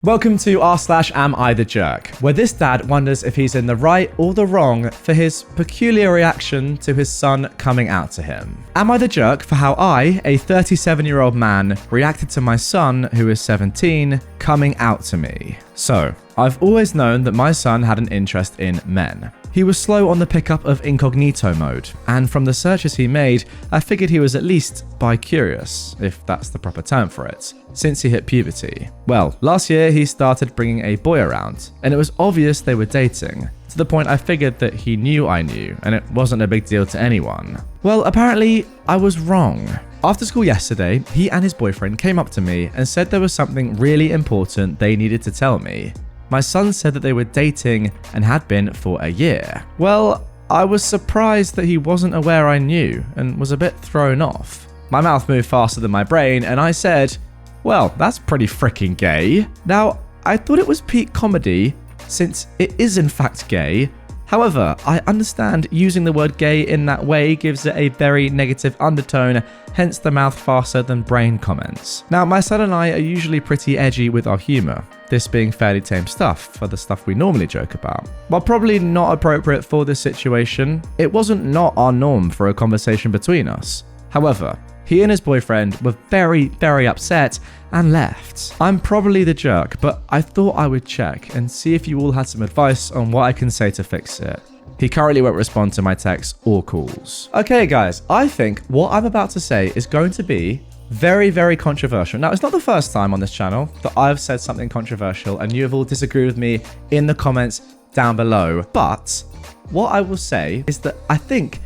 Welcome to r/am I the jerk, where this dad wonders if he's in the right or the wrong for his peculiar reaction to his son coming out to him. Am I the jerk for how I, a 37-year-old man, reacted to my son, who is 17, coming out to me? So, I've always known that my son had an interest in men. He was slow on the pickup of incognito mode, and from the searches he made, I figured he was at least bi-curious, if that's the proper term for it, since he hit puberty. Well, last year he started bringing a boy around, and it was obvious they were dating, to the point I figured that he knew I knew, and it wasn't a big deal to anyone. Well, apparently, I was wrong. After school yesterday, he and his boyfriend came up to me and said there was something really important they needed to tell me. My son said that they were dating and had been for a year. Well, I was surprised that he wasn't aware I knew and was a bit thrown off. My mouth moved faster than my brain and I said, well, that's pretty freaking gay. Now, I thought it was peak comedy since it is in fact gay. However, I understand using the word gay in that way gives it a very negative undertone, hence the mouth faster than brain comments. Now, my son and I are usually pretty edgy with our humour, this being fairly tame stuff for the stuff we normally joke about. While probably not appropriate for this situation, it wasn't not our norm for a conversation between us. However, he and his boyfriend were very, very upset and left. I'm probably the jerk, but I thought I would check and see if you all had some advice on what I can say to fix it. He currently won't respond to my texts or calls. Okay guys, I think what I'm about to say is going to be very, very controversial. Now, it's not the first time on this channel that I've said something controversial and you have all disagreed with me in the comments down below. But what I will say is that I think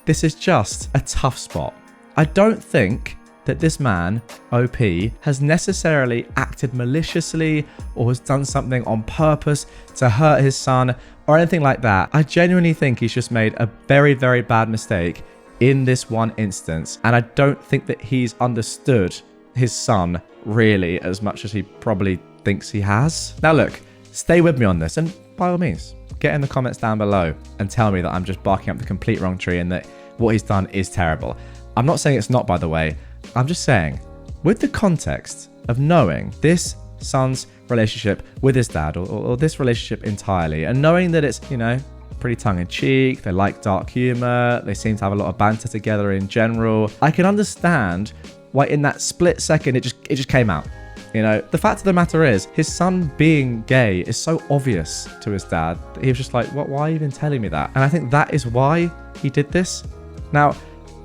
this is just a tough spot. I don't think that this man, OP, has necessarily acted maliciously or has done something on purpose to hurt his son or anything like that. I genuinely think he's just made a very, very bad mistake in this one instance, and I don't think that he's understood his son really as much as he probably thinks he has. Now look, stay with me on this, and by all means, get in the comments down below and tell me that I'm just barking up the complete wrong tree and that what he's done is terrible. I'm not saying it's not, by the way. I'm just saying, with the context of knowing this son's relationship with his dad or this relationship entirely, and knowing that it's, you know, pretty tongue-in-cheek, they like dark humor, they seem to have a lot of banter together in general, I can understand why in that split second it just came out. You know, the fact of the matter is, his son being gay is so obvious to his dad that he was just like, what, why are you even telling me that? And I think that is why he did this. Now,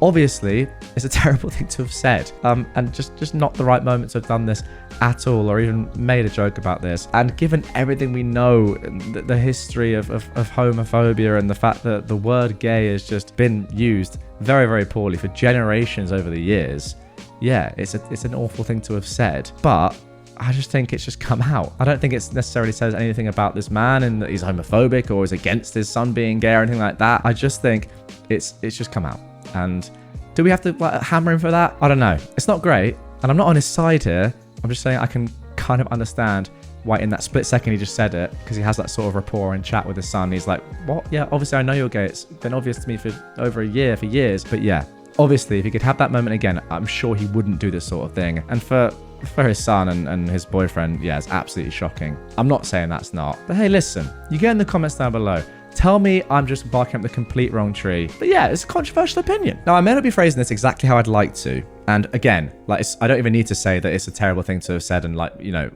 obviously, it's a terrible thing to have said, and just not the right moment to have done this at all, or even made a joke about this. And given everything we know, the history of homophobia and the fact that the word gay has just been used very, very poorly for generations over the years, yeah, it's an awful thing to have said. But I just think it's just come out. I don't think it necessarily says anything about this man and that he's homophobic or is against his son being gay or anything like that. I just think it's just come out. And do we have to hammer him for that? I don't know. It's not great, and I'm not on his side here. I'm just saying I can kind of understand why in that split second he just said it, because he has that sort of rapport and chat with his son. He's like, what? Yeah, obviously I know you're gay. It's been obvious to me for over a year, for years. But yeah, obviously if he could have that moment again, I'm sure he wouldn't do this sort of thing. And for his son and his boyfriend, yeah, it's absolutely shocking. I'm not saying that's not. But hey, listen, you get in the comments down below. Tell me I'm just barking up the complete wrong tree. But yeah, it's a controversial opinion. Now, I may not be phrasing this exactly how I'd like to. And again, I don't even need to say that it's a terrible thing to have said. And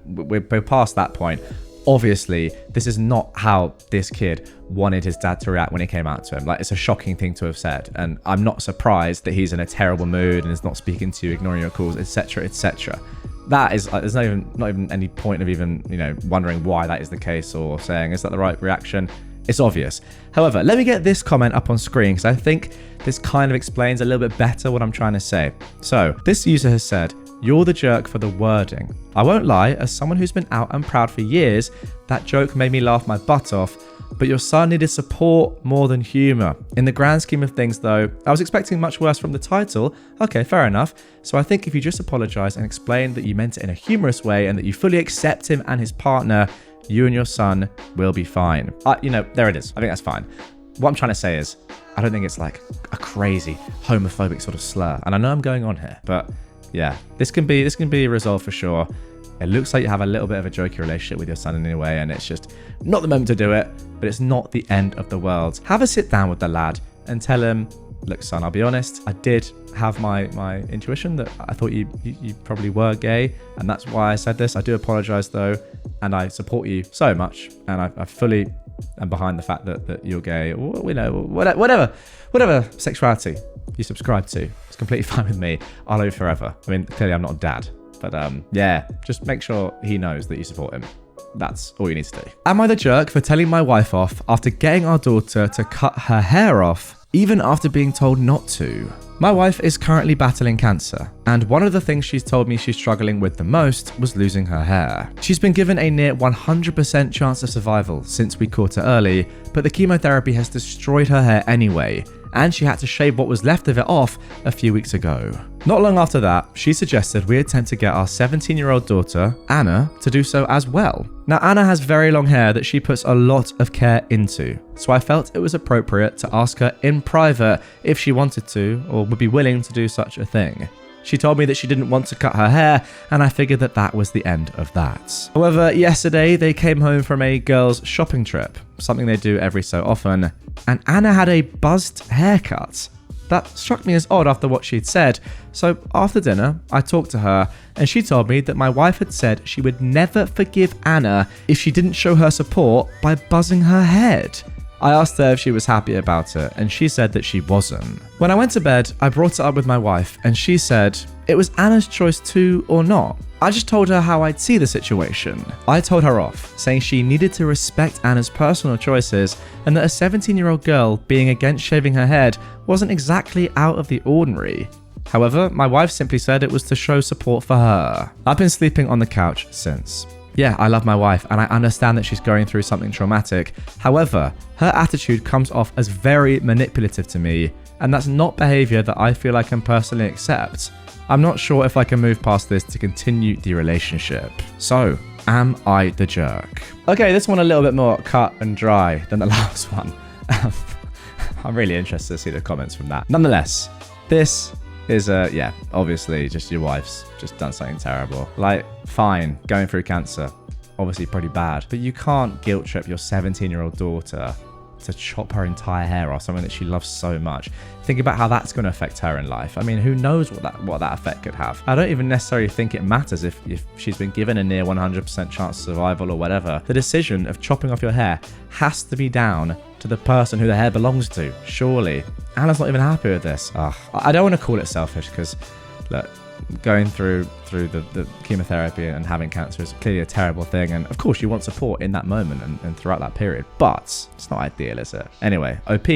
we're past that point. Obviously, this is not how this kid wanted his dad to react when he came out to him. It's a shocking thing to have said. And I'm not surprised that he's in a terrible mood and is not speaking to you, ignoring your calls, etc., etc. That is, there's not even any point of even, wondering why that is the case or saying, is that the right reaction? It's obvious. However, let me get this comment up on screen because I think this kind of explains a little bit better what I'm trying to say. So, this user has said, "You're the jerk for the wording. I won't lie, as someone who's been out and proud for years, that joke made me laugh my butt off, but your son needed support more than humor. In the grand scheme of things though, I was expecting much worse from the title. Okay, fair enough. So I think if you just apologize and explain that you meant it in a humorous way and that you fully accept him and his partner, you and your son will be fine." There it is. I think that's fine. What I'm trying to say is, I don't think it's like a crazy homophobic sort of slur. And I know I'm going on here, but yeah, this can be resolved for sure. It looks like you have a little bit of a jokey relationship with your son in a way, and it's just not the moment to do it, but it's not the end of the world. Have a sit down with the lad and tell him, look, son, I'll be honest, I did have my intuition that I thought you probably were gay, and that's why I said this. I do apologize though, and I support you so much, and I fully am behind the fact that you're gay, or whatever sexuality you subscribe to. It's completely fine with me. I'll love you forever. I mean, clearly I'm not a dad, but yeah, just make sure he knows that you support him. That's all you need to do. Am I the jerk for telling my wife off after getting our daughter to cut her hair off, even after being told not to? My wife is currently battling cancer, and one of the things she's told me she's struggling with the most was losing her hair. She's been given a near 100% chance of survival since we caught her early, but the chemotherapy has destroyed her hair anyway, and she had to shave what was left of it off a few weeks ago. Not long after that, she suggested we attempt to get our 17-year-old daughter, Anna, to do so as well. Now, Anna has very long hair that she puts a lot of care into, so I felt it was appropriate to ask her in private if she wanted to or would be willing to do such a thing. She told me that she didn't want to cut her hair, and I figured that was the end of that. However, yesterday they came home from a girls' shopping trip, something they do every so often, and Anna had a buzzed haircut. That struck me as odd after what she'd said, so after dinner, I talked to her, and she told me that my wife had said she would never forgive Anna if she didn't show her support by buzzing her head. I asked her if she was happy about it, and she said that she wasn't. When I went to bed, I brought it up with my wife, and she said it was Anna's choice to or not. I just told her how I'd see the situation. I told her off, saying she needed to respect Anna's personal choices, and that a 17-year-old girl being against shaving her head wasn't exactly out of the ordinary. However, my wife simply said it was to show support for her. I've been sleeping on the couch since. Yeah, I love my wife, and I understand that she's going through something traumatic. However, her attitude comes off as very manipulative to me, and that's not behavior that I feel I can personally accept. I'm not sure if I can move past this to continue the relationship. So, am I the jerk? Okay, this one a little bit more cut and dry than the last one. I'm really interested to see the comments from that. Nonetheless, this is yeah, obviously just your wife's just done something terrible. Like, fine, going through cancer, obviously pretty bad, but you can't guilt trip your 17-year-old daughter to chop her entire hair off, something that she loves so much. Think about how that's going to affect her in life. I mean, who knows what that effect could have. I don't even necessarily think it matters if she's been given a near 100% chance of survival or whatever. The decision of chopping off your hair has to be down to the person who the hair belongs to, surely. Anna's not even happy with this. I don't want to call it selfish, because look, going through the chemotherapy and having cancer is clearly a terrible thing, and of course you want support in that moment and throughout that period, but it's not ideal, is it? Anyway, OP,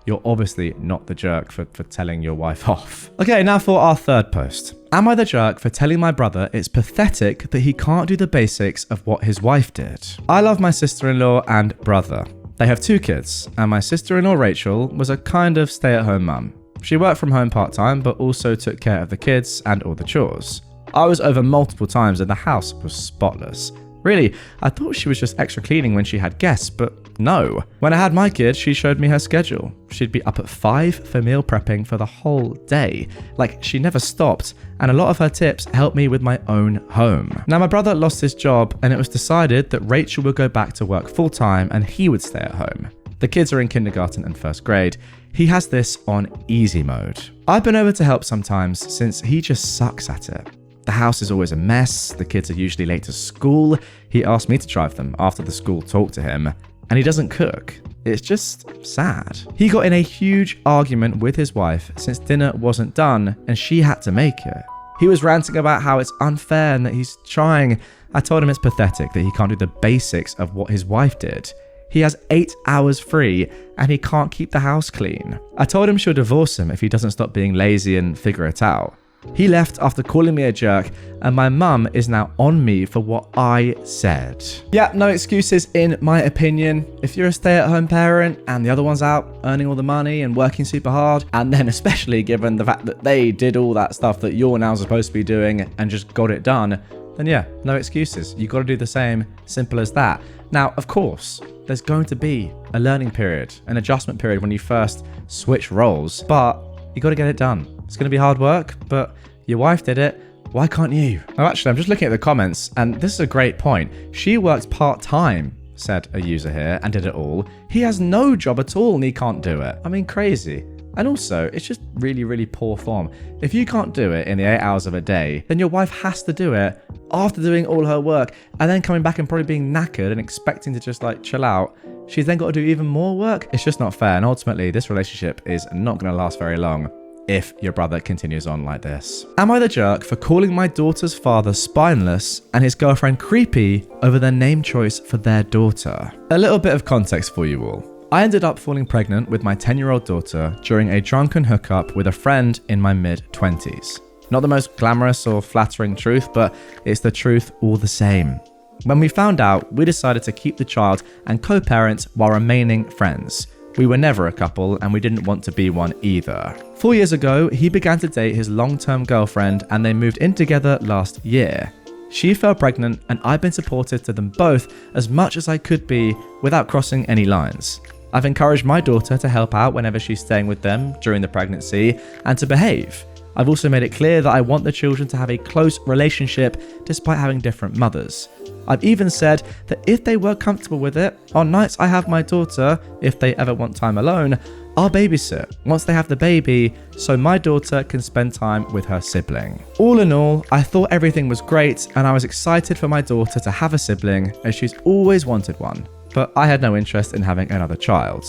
you're obviously not the jerk for telling your wife off. Okay, now for our third post. Am I the jerk for telling my brother it's pathetic that he can't do the basics of what his wife did? I love my sister-in-law and brother. They have 2 kids, and my sister-in-law Rachel was a kind of stay-at-home mum. She worked from home part-time, but also took care of the kids and all the chores. I was over multiple times and the house was spotless. Really, I thought she was just extra cleaning when she had guests, but no. When I had my kid, she showed me her schedule. She'd be up at 5 for meal prepping for the whole day. Like, she never stopped, and a lot of her tips helped me with my own home. Now, my brother lost his job, and it was decided that Rachel would go back to work full-time and he would stay at home. The kids are in kindergarten and 1st grade. He has this on easy mode. I've been over to help sometimes since he just sucks at it. The house is always a mess, the kids are usually late to school, he asked me to drive them after the school talked to him, and he doesn't cook. It's just sad. He got in a huge argument with his wife since dinner wasn't done and she had to make it. He was ranting about how it's unfair and that he's trying. I told him it's pathetic that he can't do the basics of what his wife did. He has 8 hours free and he can't keep the house clean. I told him she'll divorce him if he doesn't stop being lazy and figure it out. He left after calling me a jerk, and my mum is now on me for what I said. Yeah, no excuses in my opinion. If you're a stay-at-home parent and the other one's out earning all the money and working super hard, and then especially given the fact that they did all that stuff that you're now supposed to be doing and just got it done, then yeah, no excuses. You got to do the same, simple as that. Now, of course, there's going to be a learning period, an adjustment period when you first switch roles, but you got to get it done. It's going to be hard work, but your wife did it. why can't you? Oh, actually, I'm just looking at the comments, and this is a great point. She works part-time, said a user here, and did it all. He has no job at all and he can't do it. I mean, crazy. And also, it's just really, really poor form. If you can't do it in the 8 hours of a day, then your wife has to do it after doing all her work and then coming back and probably being knackered and expecting to just like chill out. She's then got to do even more work. It's just not fair. And ultimately, this relationship is not going to last very long if your brother continues on like this. Am I the jerk for calling my daughter's father spineless and his girlfriend creepy over their name choice for their daughter? A little bit of context for you all. I ended up falling pregnant with my 10-year-old daughter during a drunken hookup with a friend in my mid-20s. Not the most glamorous or flattering truth, but it's the truth all the same. When we found out, we decided to keep the child and co-parent while remaining friends. We were never a couple and we didn't want to be one either. 4 years ago, he began to date his long-term girlfriend and they moved in together last year. She fell pregnant and I've been supportive to them both as much as I could be without crossing any lines. I've encouraged my daughter to help out whenever she's staying with them during the pregnancy and to behave. I've also made it clear that I want the children to have a close relationship despite having different mothers. I've even said that if they were comfortable with it, on nights I have my daughter, if they ever want time alone, I'll babysit once they have the baby so my daughter can spend time with her sibling. All in all, I thought everything was great and I was excited for my daughter to have a sibling as she's always wanted one, but I had no interest in having another child.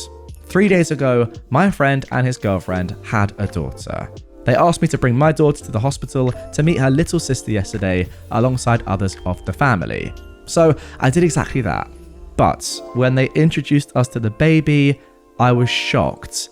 3 days ago, my friend and his girlfriend had a daughter. They asked me to bring my daughter to the hospital to meet her little sister yesterday alongside others of the family. So I did exactly that. But when they introduced us to the baby, I was shocked.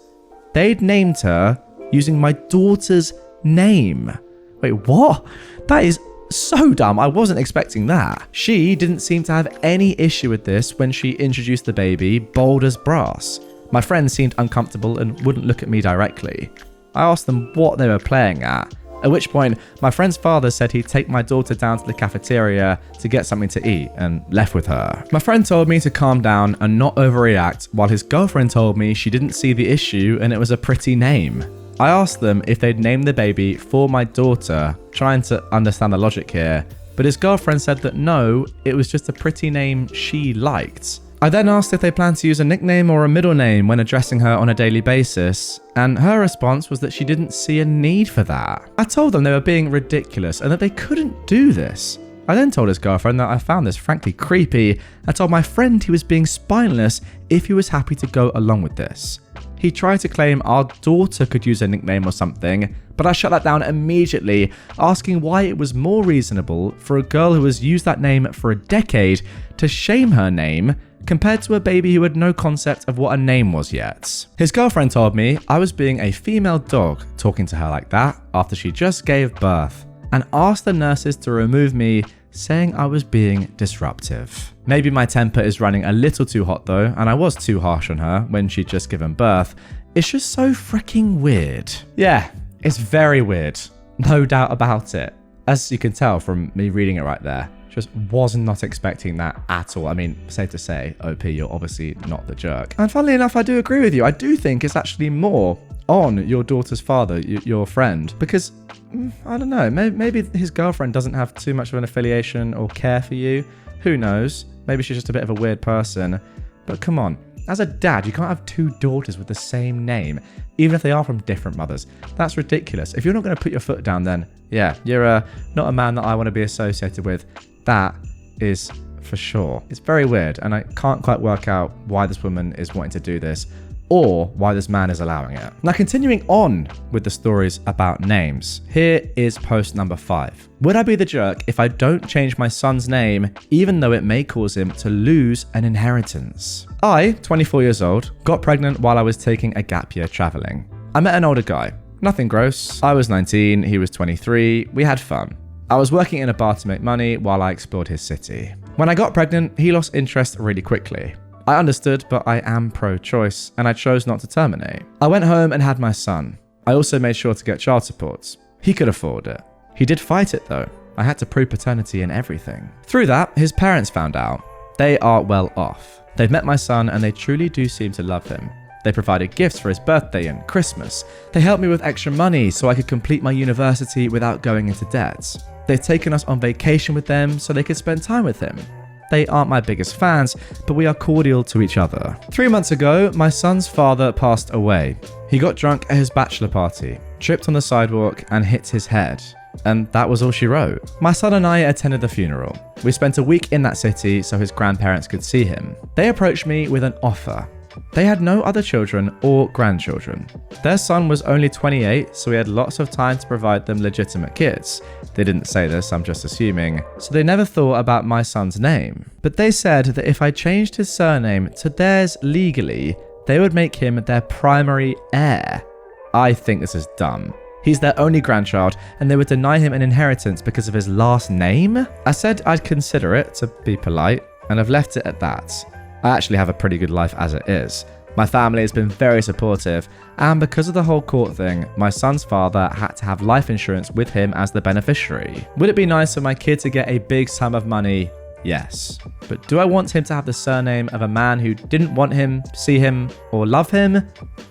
They'd named her using my daughter's name. Wait, what? That is so dumb. I wasn't expecting that. She didn't seem to have any issue with this when she introduced the baby, bold as brass. My friend seemed uncomfortable and wouldn't look at me directly. I asked them what they were playing at which point my friend's father said he'd take my daughter down to the cafeteria to get something to eat and left with her. My friend told me to calm down and not overreact, while his girlfriend told me she didn't see the issue and it was a pretty name. I asked them if they'd named the baby for my daughter, trying to understand the logic here, but his girlfriend said that no, it was just a pretty name she liked. I then asked if they planned to use a nickname or a middle name when addressing her on a daily basis, and her response was that she didn't see a need for that. I told them they were being ridiculous and that they couldn't do this. I then told his girlfriend that I found this frankly creepy and told my friend he was being spineless if he was happy to go along with this. He tried to claim our daughter could use a nickname or something, but I shut that down immediately, asking why it was more reasonable for a girl who has used that name for a decade to shame her name compared to a baby who had no concept of what a name was yet. His girlfriend told me I was being a female dog talking to her like that after she just gave birth, and asked the nurses to remove me, saying I was being disruptive. Maybe my temper is running a little too hot though, and I was too harsh on her when she'd just given birth. It's just so freaking weird. Yeah, it's very weird. No doubt about it. As you can tell from me reading it right there, just was not expecting that at all. I mean, safe to say, OP, you're obviously not the jerk. And funnily enough, I do agree with you. I do think it's actually more on your daughter's father, your friend, because I don't know, maybe his girlfriend doesn't have too much of an affiliation or care for you. Who knows? Maybe she's just a bit of a weird person. But come on, as a dad, you can't have two daughters with the same name, even if they are from different mothers. That's ridiculous. If you're not going to put your foot down, then yeah, you're not a man that I want to be associated with. That is for sure. It's very weird, and I can't quite work out why this woman is wanting to do this, or why this man is allowing it. Now, continuing on with the stories about names, here is post number 5. Would I be the jerk if I don't change my son's name, even though it may cause him to lose an inheritance? I, 24 years old, got pregnant while I was taking a gap year traveling. I met an older guy. Nothing gross. I was 19, he was 23. We had fun. I was working in a bar to make money while I explored his city. When I got pregnant, he lost interest really quickly. I understood, but I am pro-choice, and I chose not to terminate. I went home and had my son. I also made sure to get child support. He could afford it. He did fight it though. I had to prove paternity and everything. Through that, his parents found out. They are well off. They've met my son and they truly do seem to love him. They provided gifts for his birthday and Christmas. They helped me with extra money so I could complete my university without going into debt. They've taken us on vacation with them so they could spend time with him. They aren't my biggest fans, but we are cordial to each other. 3 months ago, my son's father passed away. He got drunk at his bachelor party, tripped on the sidewalk and hit his head. And that was all she wrote. My son and I attended the funeral. We spent a week in that city so his grandparents could see him. They approached me with an offer. They had no other children or grandchildren. Their son was only 28, so we had lots of time to provide them legitimate kids. They didn't say this, I'm just assuming, so they never thought about my son's name. But they said that if I changed his surname to theirs legally, they would make him their primary heir. I think this is dumb. He's their only grandchild, and they would deny him an inheritance because of his last name? I said I'd consider it, to be polite, and I've left it at that. I actually have a pretty good life as it is. My family has been very supportive, and because of the whole court thing, my son's father had to have life insurance with him as the beneficiary. Would it be nice for my kid to get a big sum of money? Yes. But do I want him to have the surname of a man who didn't want him, see him, or love him?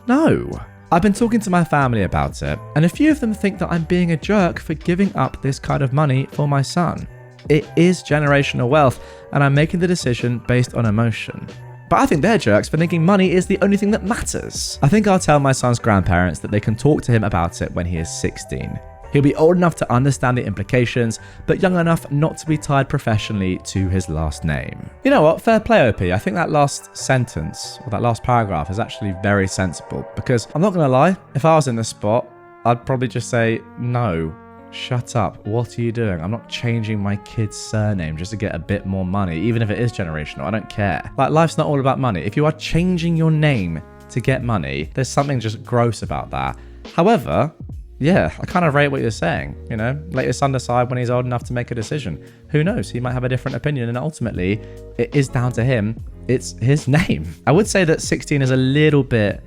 No. I've been talking to my family about it, and a few of them think that I'm being a jerk for giving up this kind of money for my son. It is generational wealth, and I'm making the decision based on emotion. But I think they're jerks for thinking money is the only thing that matters. I think I'll tell my son's grandparents that they can talk to him about it when he is 16. He'll be old enough to understand the implications, but young enough not to be tied professionally to his last name. You know what? Fair play, OP. I think that last sentence, or that last paragraph, is actually very sensible, because I'm not going to lie, if I was in this spot, I'd probably just say, no. Shut up. What are you doing? I'm not changing my kid's surname just to get a bit more money, even if it is generational. I don't care. Like, life's not all about money. If you are changing your name to get money, there's something just gross about that. However, yeah, I kind of rate what you're saying. You know, let your son decide when he's old enough to make a decision. Who knows? He might have a different opinion, and ultimately, it is down to him. It's his name. I would say that 16 is a little bit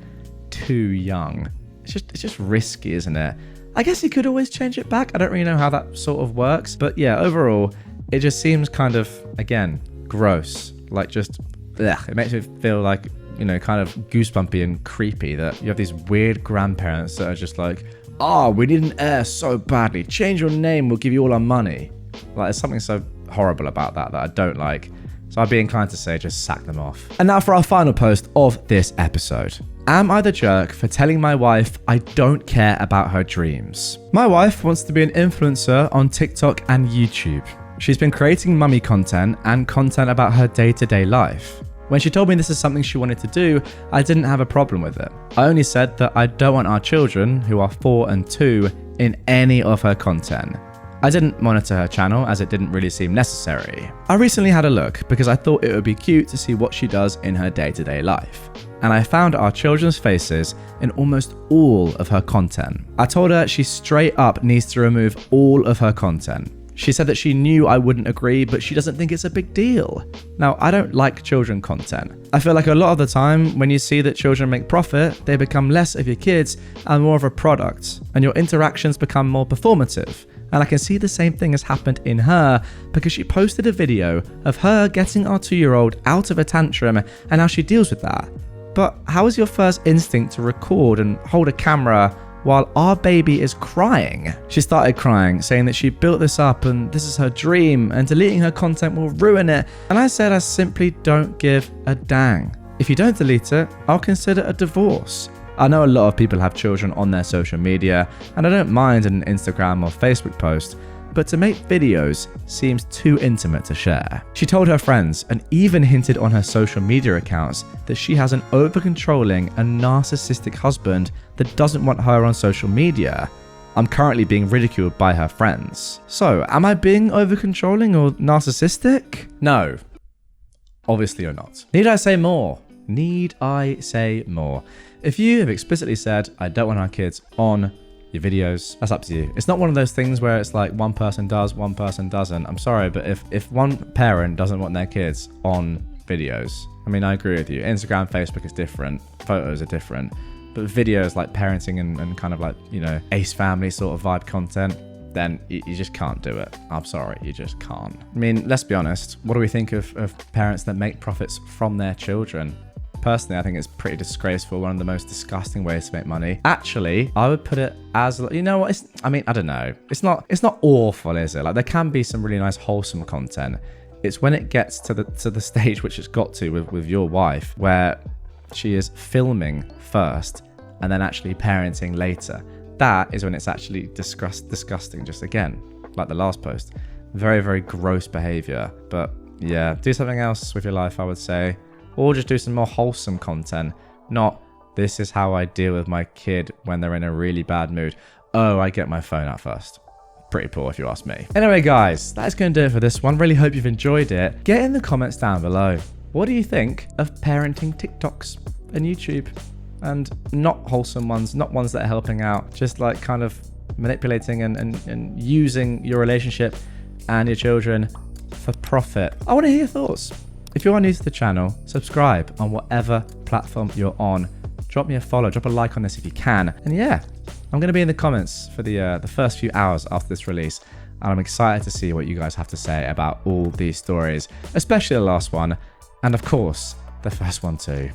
too young. It's just risky, isn't it? I guess he could always change it back. I don't really know how that sort of works. But yeah, overall, it just seems kind of, again, gross. Like just, ugh. It makes me feel like, you know, kind of goosebumpy and creepy that you have these weird grandparents that are just like, oh, we need an heir so badly. Change your name, we'll give you all our money. Like, there's something so horrible about that I don't like. So I'd be inclined to say just sack them off. And now for our final post of this episode. Am I the jerk for telling my wife I don't care about her dreams? My wife wants to be an influencer on TikTok and YouTube. She's been creating mummy content and content about her day-to-day life. When she told me this is something she wanted to do, I didn't have a problem with it. I only said that I don't want our children, who are 4 and 2, in any of her content. I didn't monitor her channel as it didn't really seem necessary. I recently had a look because I thought it would be cute to see what she does in her day-to-day life. And I found our children's faces in almost all of her content. I told her she straight up needs to remove all of her content. She said that she knew I wouldn't agree, but she doesn't think it's a big deal. Now, I don't like children content. I feel like a lot of the time, when you see that children make profit, they become less of your kids and more of a product, and your interactions become more performative. And I can see the same thing has happened in her because she posted a video of her getting our 2-year-old out of a tantrum and how she deals with that. But how is your first instinct to record and hold a camera while our baby is crying? She started crying, saying that she built this up and this is her dream and deleting her content will ruin it. And I said I simply don't give a dang. If you don't delete it, I'll consider a divorce. I know a lot of people have children on their social media, and I don't mind an Instagram or Facebook post, but to make videos seems too intimate to share. She told her friends and even hinted on her social media accounts that she has an over-controlling and narcissistic husband that doesn't want her on social media. I'm currently being ridiculed by her friends. So, am I being over-controlling or narcissistic? No. Obviously you're not. Need I say more? Need I say more? If you have explicitly said, I don't want our kids on your videos, that's up to you. It's not one of those things where it's like one person does, one person doesn't. I'm sorry, but if one parent doesn't want their kids on videos, I mean, I agree with you. Instagram, Facebook is different. Photos are different. But videos like parenting and kind of like, you know, Ace Family sort of vibe content, then you just can't do it. I'm sorry, you just can't. I mean, let's be honest. What do we think of parents that make profits from their children? Personally, I think it's pretty disgraceful. One of the most disgusting ways to make money. Actually, I would put it as, you know what? I don't know. It's not awful, is it? Like, there can be some really nice, wholesome content. It's when it gets to the stage which it's got to with your wife, where she is filming first and then actually parenting later. That is when it's actually disgusting. Just again, like the last post, very, very gross behavior. But yeah, do something else with your life, I would say, or just do some more wholesome content. Not, this is how I deal with my kid when they're in a really bad mood. Oh, I get my phone out first. Pretty poor if you ask me. Anyway, guys, that's going to do it for this one. Really hope you've enjoyed it. Get in the comments down below. What do you think of parenting TikToks and YouTube? And not wholesome ones, not ones that are helping out, just like kind of manipulating and using your relationship and your children for profit. I want to hear your thoughts. If you are new to the channel, subscribe on whatever platform you're on. Drop me a follow, drop a like on this if you can. And yeah, I'm going to be in the comments for the first few hours after this release. And I'm excited to see what you guys have to say about all these stories, especially the last one. And of course, the first one too.